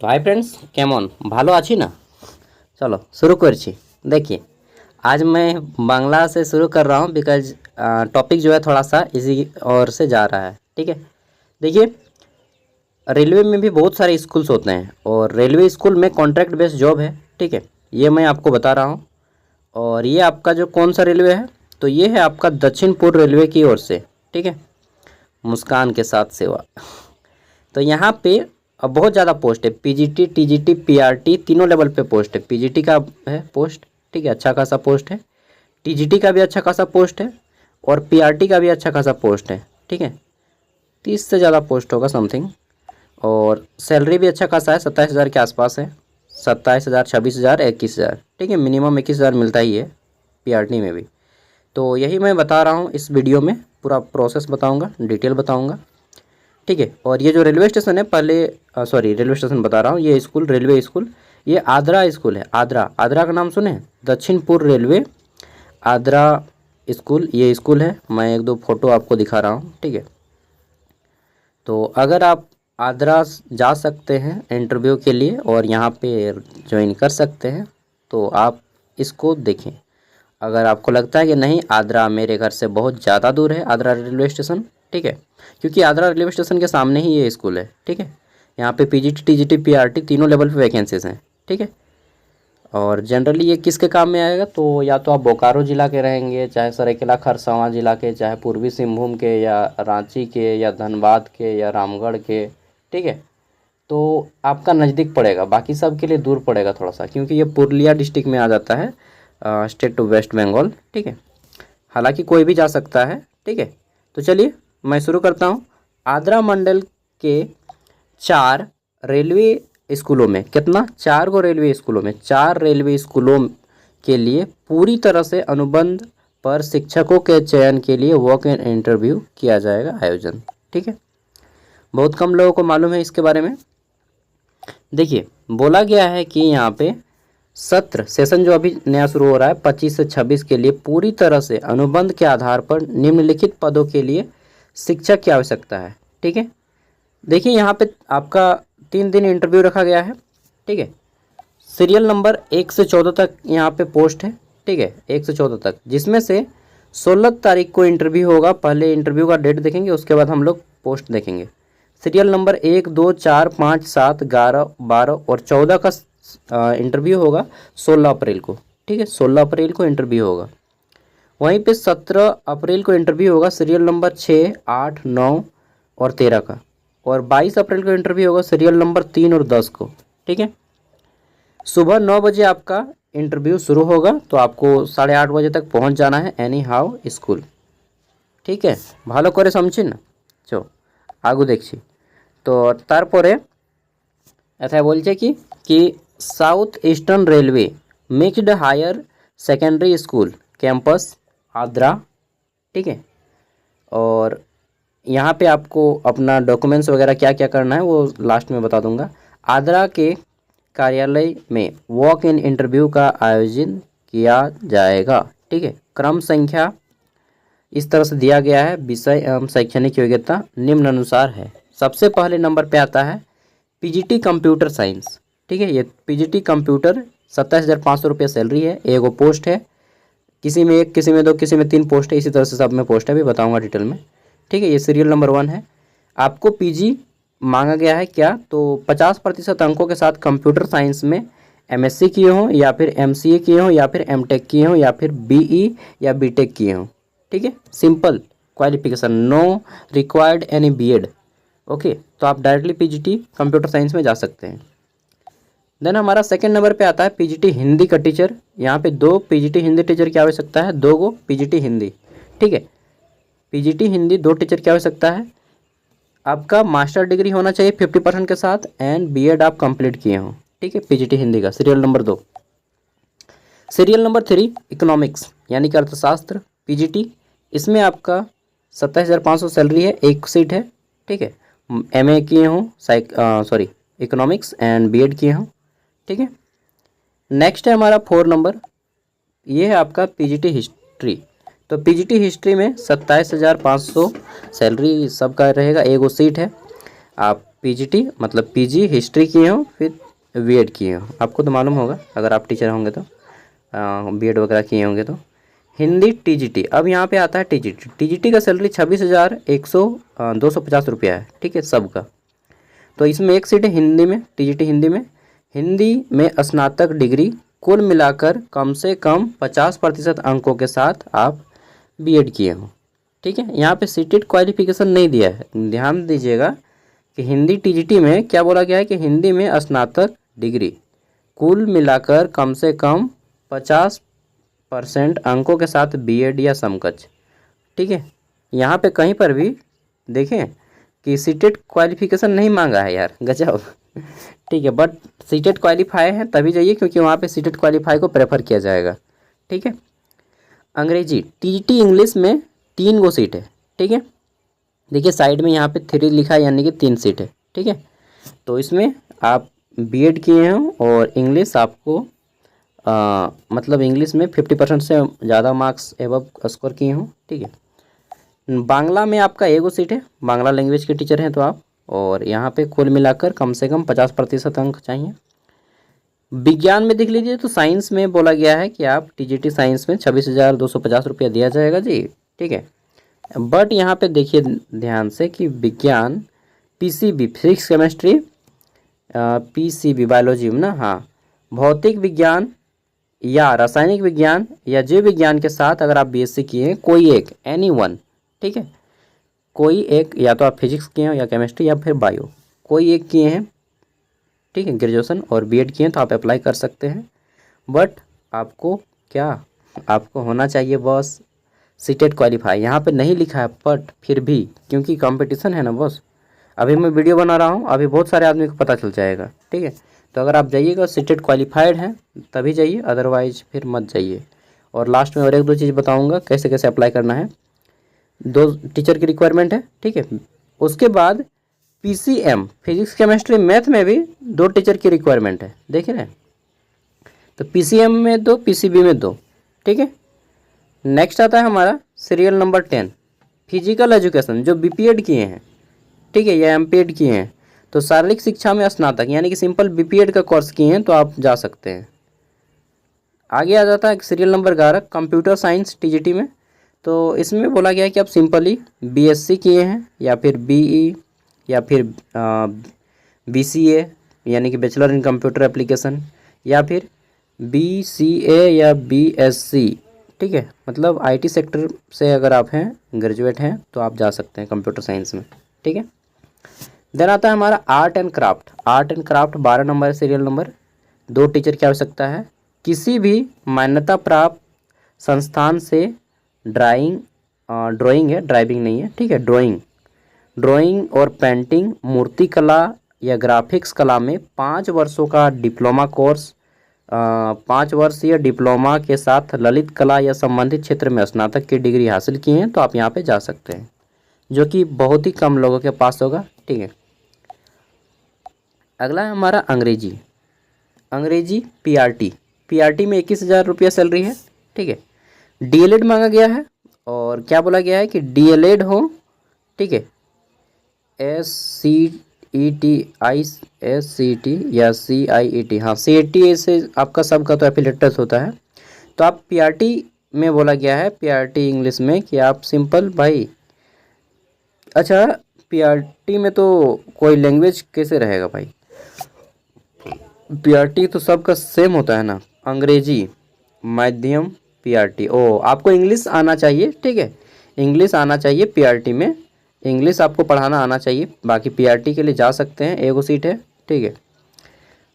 तो hi friends, केमन भालो आछि ना। चलो शुरू करছি। देखिए, आज मैं बांग्ला से शुरू कर रहा हूँ बिकॉज टॉपिक जो है थोड़ा सा इसी ओर से जा रहा है। ठीक है, देखिए, रेलवे में भी बहुत सारे स्कूल्स होते हैं और रेलवे स्कूल में कॉन्ट्रैक्ट बेस्ड जॉब है। ठीक है, ये मैं आपको बता रहा हूँ। और ये आपका जो कौन सा रेलवे है, तो ये है आपका दक्षिण पूर्व रेलवे की ओर से। ठीक है, मुस्कान के साथ सेवा। तो यहाँ पे अब बहुत ज़्यादा पोस्ट है। पीजीटी, टीजीटी, पीआरटी तीनों लेवल पे पोस्ट है। पीजीटी का है पोस्ट, ठीक है, अच्छा खासा पोस्ट है। टीजीटी का भी अच्छा खासा पोस्ट है और पीआरटी का भी अच्छा खासा पोस्ट है। ठीक है, 30 से ज़्यादा पोस्ट होगा समथिंग। और सैलरी भी अच्छा खासा है, 27,000 के आसपास है। 27,000, 26,000, 21,000। ठीक है, मिनिमम 21,000 मिलता ही है पीआरटी में भी। तो यही मैं बता रहा हूँ इस वीडियो में, पूरा प्रोसेस बताऊँगा, डिटेल बताऊँगा। ठीक है, और ये जो रेलवे स्टेशन है, पहले रेलवे स्टेशन बता रहा हूँ, ये स्कूल रेलवे स्कूल, ये आद्रा स्कूल है। आद्रा, आद्रा का नाम सुने? दक्षिण पूर्व रेलवे आद्रा स्कूल, ये स्कूल है। मैं एक दो फोटो आपको दिखा रहा हूँ। ठीक है, तो अगर आप आद्रा जा सकते हैं इंटरव्यू के लिए और यहाँ पे ज्वाइन कर सकते हैं तो आप इसको देखें। अगर आपको लगता है कि नहीं, आद्रा मेरे घर से बहुत ज़्यादा दूर है, आद्रा रेलवे स्टेशन, ठीक है, क्योंकि आद्रा रेलवे स्टेशन के सामने ही ये स्कूल है। ठीक है, यहाँ पे पीजीटी, टीजीटी, पीआरटी तीनों लेवल पे वैकेंसीज हैं। ठीक है, और जनरली ये किसके काम में आएगा, तो या तो आप बोकारो ज़िला के रहेंगे, चाहे सरायकेला खरसावां ज़िला के, चाहे पूर्वी सिंहभूम के, या रांची के, या धनबाद के, या रामगढ़ के। ठीक है, तो आपका नज़दीक पड़ेगा, बाकी सब के लिए दूर पड़ेगा थोड़ा सा, क्योंकि ये पुरुलिया डिस्ट्रिक्ट में आ जाता है, स्टेट टू वेस्ट बंगाल। ठीक है, हालांकि कोई भी जा सकता है। ठीक है, तो चलिए मैं शुरू करता हूँ। आद्रा मंडल के 4 रेलवे स्कूलों में, कितना, 4 को रेलवे स्कूलों में, 4 रेलवे स्कूलों के लिए पूरी तरह से अनुबंध पर शिक्षकों के चयन के लिए वॉक इन इंटरव्यू किया जाएगा, आयोजन। ठीक है, बहुत कम लोगों को मालूम है इसके बारे में। देखिए, बोला गया है कि यहाँ पे सत्र सेशन जो अभी नया शुरू हो रहा है 25 से 26 के लिए पूरी तरह से अनुबंध के आधार पर निम्नलिखित पदों के लिए शिक्षक की आवश्यकता है। ठीक है, देखिए, यहाँ पे आपका 3 दिन इंटरव्यू रखा गया है। ठीक है, सीरियल नंबर 1 से 14 तक यहाँ पे पोस्ट है। ठीक है, 1 से 14 तक, जिसमें से 16 तारीख को इंटरव्यू होगा। पहले इंटरव्यू का डेट देखेंगे, उसके बाद हम लोग पोस्ट देखेंगे। सीरियल नंबर 1, 2, 4, 5, 7, 11, 12 और 14 का इंटरव्यू होगा 16 अप्रैल को। ठीक है, 16 अप्रैल को इंटरव्यू होगा। वहीं पे 17 अप्रैल को इंटरव्यू होगा सीरियल नंबर 6, 8, 9 और 13 का। और 22 अप्रैल को इंटरव्यू होगा सीरियल नंबर 3 और 10 को। ठीक है, सुबह 9 बजे आपका इंटरव्यू शुरू होगा, तो आपको 8:30 बजे तक पहुंच जाना है एनी हाउ स्कूल। ठीक है, ভালো করে समझी ना। चो आगू देखी। तो तारपरे एथा बोलছে कि South Eastern Railway mixed higher secondary school campus Adra. ठीक है, और यहाँ पे आपको अपना डॉक्यूमेंट्स वगैरह क्या क्या करना है वो लास्ट में बता दूंगा। आद्रा के कार्यालय में वॉक इन इंटरव्यू का आयोजन किया जाएगा। ठीक है, क्रम संख्या इस तरह से दिया गया है। विषय एवं शैक्षणिक योग्यता निम्न अनुसार है। सबसे पहले नंबर पे आता है पीजीटी कंप्यूटर साइंस। ठीक है, ये पीजीटी कंप्यूटर 27,500 रुपये सैलरी है। एगो पोस्ट है, किसी में 1, किसी में 2, किसी में 3 पोस्ट है, इसी तरह से सब में पोस्ट है, भी बताऊंगा डिटेल में। ठीक है, ये सीरियल नंबर 1 है। आपको पीजी मांगा गया है क्या, तो 50% अंकों के साथ कंप्यूटर साइंस में एमएससी किए हों, या फिर एमसीए किए हों, या फिर एमटेक किए हों, या फिर बीई या बीटेक किए हों। ठीक है, simple qualification, no required any BEd. Okay, तो आप डायरेक्टली पीजीटी कंप्यूटर साइंस में जा सकते हैं। देन हमारा सेकंड नंबर पे आता है पीजीटी हिंदी का टीचर। यहाँ पे 2 पीजीटी हिंदी टीचर की आवश्यकता है, 2 गो पीजीटी हिंदी। ठीक है, पीजीटी हिंदी 2 टीचर की आवश्यकता है। आपका मास्टर डिग्री होना चाहिए 50% के साथ, एंड बीएड आप कंप्लीट किए हों। ठीक है, पीजीटी हिंदी का serial number 2। Serial number 3 economics यानी कि अर्थशास्त्र पीजीटी। इसमें आपका 27,500 सैलरी है, 1 सीट है। ठीक है, एमए किए हों इकोनॉमिक्स एंड बीएड किए हों। ठीक है, नेक्स्ट है हमारा 4 नंबर, ये है आपका पीजीटी हिस्ट्री। तो पीजीटी हिस्ट्री में 27,500 सैलरी सबका रहेगा, 1 सीट है। आप पीजीटी मतलब पीजी हिस्ट्री किए हो, फिर बीएड किए हो, आपको तो मालूम होगा अगर आप टीचर होंगे तो, बीएड वगैरह किए होंगे तो। हिंदी टीजीटी, अब यहाँ पे आता है टीजीटी। टीजीटी का सैलरी 26,250 रुपया है, ठीक है, सबका। तो इसमें एक सीट है हिंदी में, टीजीटी हिंदी में। हिंदी में स्नातक डिग्री, कुल मिलाकर कम से कम 50% अंकों के साथ आप बीएड किए हो, ठीक है। यहाँ पे सीटेड क्वालिफिकेशन नहीं दिया है, ध्यान दीजिएगा कि हिंदी टीजीटी में क्या बोला गया है कि हिंदी में स्नातक डिग्री, कुल मिलाकर कम से कम 50% अंकों के साथ बीएड या समकक्ष, ठीक है। यहाँ पे कहीं पर भी देखें कि सीटेड क्वालिफिकेशन नहीं मांगा है यार, गजब, ठीक है। बट सीटेड क्वालिफाई है तभी जाइए, क्योंकि वहाँ पे सीटेड क्वालिफाई को प्रेफर किया जाएगा, ठीक है। अंग्रेजी टीजीटी इंग्लिश में 3 गो सीट है, ठीक है। देखिए साइड में यहाँ पे 3 लिखा है, यानी कि 3 सीट है, ठीक है। तो इसमें आप बीएड किए हो और इंग्लिश आपको मतलब इंग्लिश में 50% से ज़्यादा मार्क्स एवं स्कोर किए हो, ठीक है। बांग्ला में आपका 1 गो सीट है, बांग्ला लैंग्वेज के टीचर हैं तो आप, और यहाँ पे कुल मिलाकर कम से कम 50% अंक चाहिए। विज्ञान में देख लीजिए तो साइंस में बोला गया है कि आप टीजीटी साइंस में 26,250 रुपया दिया जाएगा जी, ठीक है। बट यहाँ पे देखिए ध्यान से कि विज्ञान PCB physics chemistry, PCB biology में ना, हाँ, भौतिक विज्ञान या रासायनिक विज्ञान या जीव विज्ञान के साथ अगर आप बीएससी किए हैं कोई एक, एनी वन, ठीक है, कोई एक, या तो आप फिजिक्स किए हैं या केमिस्ट्री या फिर बायो, कोई एक किए हैं, ठीक है, ग्रेजुएशन और बीएड किए हैं तो आप अप्लाई कर सकते हैं। बट आपको क्या, आपको होना चाहिए बॉस सीटेड क्वालिफाई, यहाँ पे नहीं लिखा है बट फिर भी क्योंकि कंपटीशन है ना बॉस, अभी मैं वीडियो बना रहा हूँ, अभी बहुत सारे आदमी को पता चल जाएगा, ठीक है। तो अगर आप जाइएगा सीटेड क्वालिफाइड हैं तभी जाइए, अदरवाइज फिर मत जाइए। और लास्ट में और 1-2 चीज़ बताऊँगा कैसे कैसे अप्लाई करना है। 2 टीचर की रिक्वायरमेंट है, ठीक है। उसके बाद पीसीएम फिजिक्स केमिस्ट्री मैथ में भी 2 टीचर की रिक्वायरमेंट है, देखे ना। तो पीसीएम में 2, पीसीबी में 2, ठीक है। नेक्स्ट आता है हमारा सीरियल नंबर 10, फिजिकल एजुकेशन, जो बीपीएड किए हैं, ठीक है, या एमपीएड किए हैं, तो शारीरिक शिक्षा में स्नातक यानी कि सिंपल बीपीएड का कोर्स किए हैं तो आप जा सकते हैं। आगे आ जाता है serial number 11, computer science TGT में। तो इसमें बोला गया है कि आप सिंपली बीएससी किए हैं या फिर बीई या फिर बीसीए यानी कि बैचलर इन कंप्यूटर एप्लीकेशन, या फिर बीसीए या बीएससी, ठीक है, मतलब आईटी सेक्टर से अगर आप हैं, ग्रेजुएट हैं तो आप जा सकते हैं कंप्यूटर साइंस में, ठीक है। देन आता है हमारा art and craft. Art and craft 12 number है सीरियल नंबर। 2 टीचर की आवश्यकता है। किसी भी मान्यता प्राप्त संस्थान से ड्राइंग है, ड्राइविंग नहीं है, ठीक है, ड्राइंग और पेंटिंग, मूर्ति कला या ग्राफिक्स कला में 5 वर्षों का डिप्लोमा कोर्स, 5 वर्षीय डिप्लोमा के साथ ललित कला या संबंधित क्षेत्र में स्नातक की डिग्री हासिल की हैं तो आप यहाँ पे जा सकते हैं, जो कि बहुत ही कम लोगों के पास होगा, ठीक है। अगला है हमारा अंग्रेजी पीआरटी में 21,000 रुपया सैलरी है, ठीक है। डीएलएड मांगा गया है और क्या बोला गया है कि डीएलएड हो, ठीक है, SCET या CIET, हाँ CET से आपका सबका तो एफिलेटेड होता है। तो आप पीआरटी में बोला गया है, पीआरटी इंग्लिश में, कि आप सिंपल भाई, अच्छा पीआरटी में तो कोई लैंग्वेज कैसे रहेगा भाई, पीआरटी तो सबका सेम होता है ना, अंग्रेजी माध्यम पीआरटी। ओ आपको इंग्लिश आना चाहिए, ठीक है, इंग्लिश आना चाहिए पीआरटी में, इंग्लिश आपको पढ़ाना आना चाहिए। बाकी पीआरटी के लिए जा सकते हैं, 1 सीट है, ठीक है।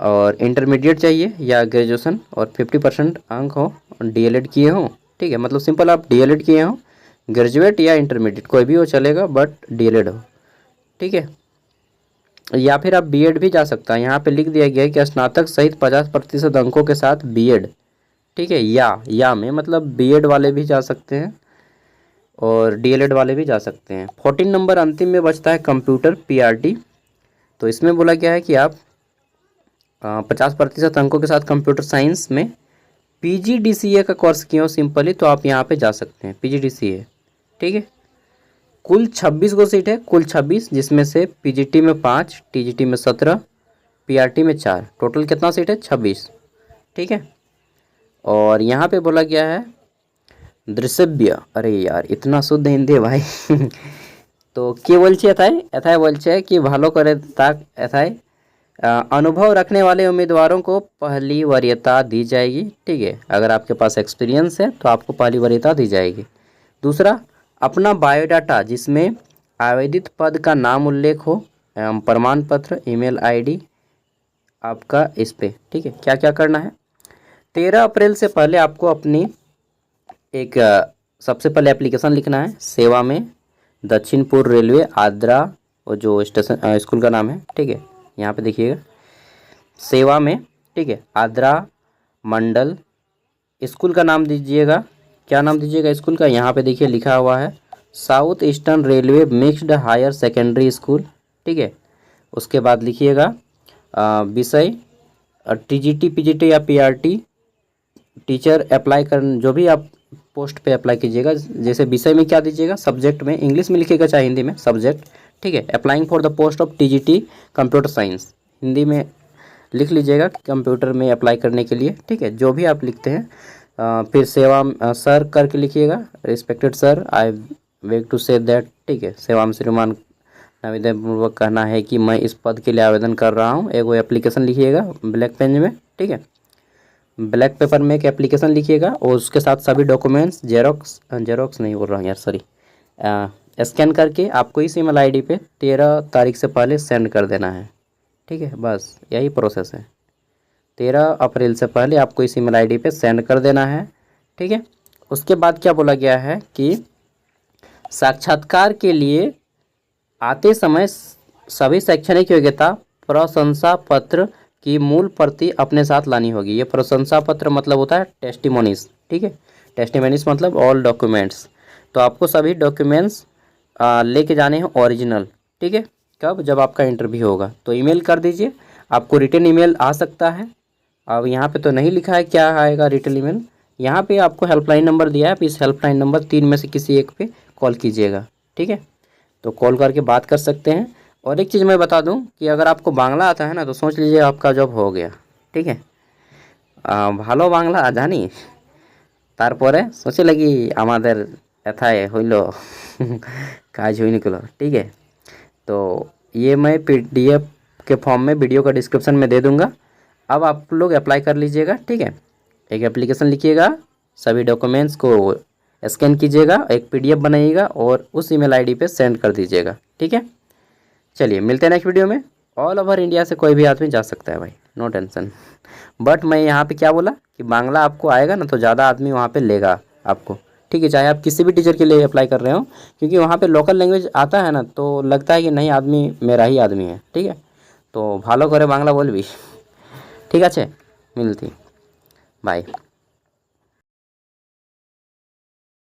और इंटरमीडिएट चाहिए या ग्रेजुएशन और 50% अंक हो, डीएलएड किए हो, ठीक है, मतलब सिंपल आप डीएलएड किए हो, ग्रेजुएट या इंटरमीडिएट कोई भी हो चलेगा, बट डीएलएड हो, ठीक है। या फिर आप बीएड भी जा सकता है, यहाँ पे लिख दिया गया है कि स्नातक सहित 50% अंकों के साथ बीएड, ठीक है, या में मतलब बीएड वाले भी जा सकते हैं और डीएलएड वाले भी जा सकते हैं। 14 नंबर अंतिम में बचता है कंप्यूटर पीआरटी। तो इसमें बोला गया है कि आप 50% अंकों के साथ कंप्यूटर साइंस में पीजीडीसीए का कोर्स किए हो सिंपली, तो आप यहाँ पे जा सकते हैं, पीजीडीसीए, ठीक है। कुल 26 गो सीट है, कुल 26, जिसमें से पीजीटी में 5, टीजीटी में 17, पीआरटी में 4, टोटल कितना सीट है 26। ठीक है। और यहाँ पे बोला गया है द्रव्य, अरे यार इतना शुद्ध हिंदी है भाई तो के बोलছে এথায় बोलছে कि भालो करे ताक এথায় अनुभव रखने वाले उम्मीदवारों को पहली वरीयता दी जाएगी। ठीक है, अगर आपके पास एक्सपीरियंस है तो आपको पहली वरीयता दी जाएगी। दूसरा, अपना बायोडाटा जिसमें आवेदित पद का नाम उल्लेख हो एवं प्रमाण पत्र, ईमेल आईडी आपका इस पे। ठीक है, क्या क्या करना है, 13 अप्रैल से पहले आपको अपनी एक सबसे पहले एप्लीकेशन लिखना है सेवा में, दक्षिण पूर्व रेलवे आद्रा, और जो स्टेशन स्कूल का नाम है। ठीक है, यहाँ पे देखिएगा सेवा में। ठीक है, आद्रा मंडल, स्कूल का नाम दीजिएगा, क्या नाम दीजिएगा स्कूल का, यहाँ पे देखिए लिखा हुआ है South Eastern Railway mixed higher secondary school. ठीक है, उसके बाद लिखिएगा विषय टीजीटी, पीजीटी या पीआरटी टीचर अप्लाई कर, जो भी आप पोस्ट पे अप्लाई कीजिएगा, जैसे विषय में क्या दीजिएगा, सब्जेक्ट में इंग्लिश में लिखिएगा चाहे हिंदी में, सब्जेक्ट। ठीक है, applying for the post of TGT computer science, Hindi में लिख लीजिएगा कंप्यूटर में अप्लाई करने के लिए। ठीक है, जो भी आप लिखते हैं। फिर सेवा सर करके लिखिएगा, रिस्पेक्टेड सर आई वेग टू से दैट। ठीक है, सेवा में श्रीमान निवेदनपूर्वक कहना है कि मैं इस पद के लिए आवेदन कर रहा हूँ, एक वो एप्लीकेशन लिखिएगा ब्लैक पेन में। ठीक है, ब्लैक पेपर में एक एप्लीकेशन लिखिएगा और उसके साथ सभी डॉक्यूमेंट्स जेरोक्स नहीं बोल रहा हूँ यार, सॉरी, स्कैन करके आपको इस ईमेल आईडी पे 13 तारीख से पहले सेंड कर देना है। ठीक है, बस यही प्रोसेस है, 13 अप्रैल से पहले आपको इस ईमेल आईडी पे सेंड कर देना है। ठीक है, उसके बाद क्या बोला गया है कि साक्षात्कार के लिए आते समय सभी शैक्षणिक योग्यता प्रशंसा पत्र की मूल प्रति अपने साथ लानी होगी। ये प्रशंसा पत्र मतलब होता है टेस्टिमोनीज। ठीक है, टेस्टिमोनीज मतलब ऑल डॉक्यूमेंट्स, तो आपको सभी डॉक्यूमेंट्स लेके जाने हैं ओरिजिनल। ठीक है, कब, जब आपका इंटरव्यू होगा तो ईमेल कर दीजिए, आपको रिटर्न ईमेल आ सकता है। अब यहाँ पे तो नहीं लिखा है क्या आएगा रिटर्न ईमेल, यहाँ पे आपको हेल्पलाइन नंबर दिया है, आप इस हेल्पलाइन नंबर 3 में से किसी एक पे कॉल कीजिएगा। ठीक है, तो कॉल करके बात कर सकते हैं। और एक चीज़ मैं बता दूं कि अगर आपको बांग्ला आता है ना तो सोच लीजिए आपका जॉब हो गया। ठीक है, ভালো বাংলা জানি তারপরে सोचे लगी আমাদের এথায় হইলো কাজ হইনি গেল। ठीक है, तो ये मैं पीडीएफ के फॉर्म में वीडियो का डिस्क्रिप्शन में दे दूंगा, अब आप लोग अप्लाई कर लीजिएगा। ठीक है, एक एप्लीकेशन लिखिएगा, सभी डॉक्यूमेंट्स को स्कैन कीजिएगा, एक पीडीएफ बनाइएगा और उस ईमेल आईडी पे सेंड कर दीजिएगा। ठीक है, चलिए मिलते हैं नेक्स्ट वीडियो में। ऑल ओवर इंडिया से कोई भी आदमी जा सकता है भाई, नो टेंशन। बट मैं यहाँ पे क्या बोला कि बांग्ला आपको आएगा ना तो ज़्यादा आदमी वहाँ पे लेगा आपको। ठीक है, चाहे आप किसी भी टीचर के लिए अप्लाई कर रहे हो, क्योंकि वहाँ पे लोकल लैंग्वेज आता है ना तो लगता है कि नहीं आदमी मेरा ही आदमी है। ठीक है, तो भालो करे बांग्ला बोलबी। ठीक है, मिलती, बाय।